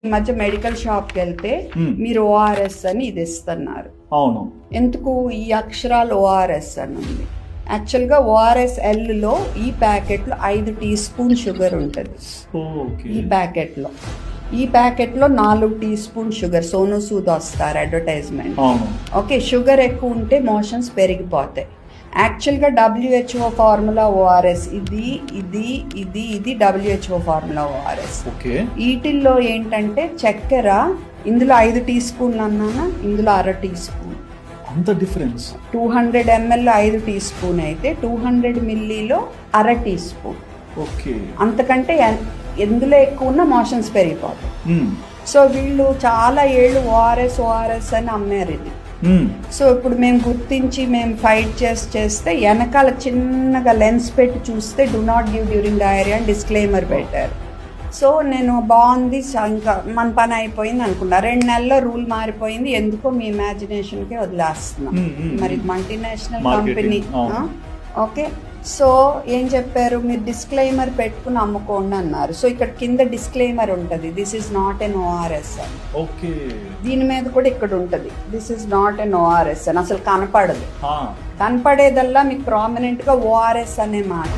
ఈ మధ్య medical shop కి వెళ్తే మీరు ఓఆర్ఎస్ అని ఇది ఇస్తున్నారు. అవును, ఎందుకు ఈ అక్షరాలు ఓఆర్ఎస్ అని ఉంది. యాక్చువల్ గా ఓఆర్ఎస్ ఎల్ లో ఈ ప్యాకెట్ లో 5 టీ స్పూన్ షుగర్ ఉంటుంది. ఈ ప్యాకెట్ లో 4 teaspoon sugar. Sonu Sood వస్తారు అడ్వర్టైజ్మెంట్. ఓకే, షుగర్ ఎక్కువ ఉంటే మోషన్స్ పెరిగిపోతాయి. యాక్చువల్గా WHO ఫార్ములా ఓఆర్ఎస్ ఇది ఇది ఇది ఇది WHO ఫార్ములా ఓఆర్ఎస్. వీటిల్లో ఏంటంటే చక్కెర ఇందులో 5 టీ స్పూన్లు అన్నానా, ఇందులో 1/2 టీ స్పూన్. అంత డిఫరెన్స్. 200 ml 5 టీ స్పూన్ అయితే 200 మిల్లీలో 1/2 టీ స్పూన్. ఓకే, అంతకంటే ఎందులో ఎక్కువ ఉన్న మోషన్స్ పెరిగిపోతాయి. సో వీళ్ళు చాలా ఏళ్ళు ఓఆర్ఎస్ అని అమ్మారు ఇది. సో ఇప్పుడు మేము గుర్తించి మేము ఫైట్ చేస్తే వెనకాల చిన్నగా లెన్స్ పెట్టి చూస్తే do not give during diarrhoea అని డిస్క్లైమర్ పెట్టారు. సో నేను బాగుంది, ఇంకా మన పని అయిపోయింది అనుకున్నా. 2 నెలల్లో రూల్ మారిపోయింది. ఎందుకో మీ ఇమాజినేషన్కే వదిలేస్తున్నాం. మరి మల్టీనేషనల్ కంపెనీ. ఓకే, సో ఏం చెప్పారు, మీరు డిస్క్లైమర్ పెట్టుకుని అమ్ముకోండి అన్నారు. సో ఇక్కడ కింద డిస్క్లైమర్ ఉంటుంది, this is not an ORS అని. ఓకే, దీని మీద కూడా ఇక్కడ ఉంటుంది, this is not an ORS అని. అసలు కనపడదు. కనపడేదల్లా మీకు ప్రామినెంట్ గా ఓఆర్ఎస్ అనే మాట.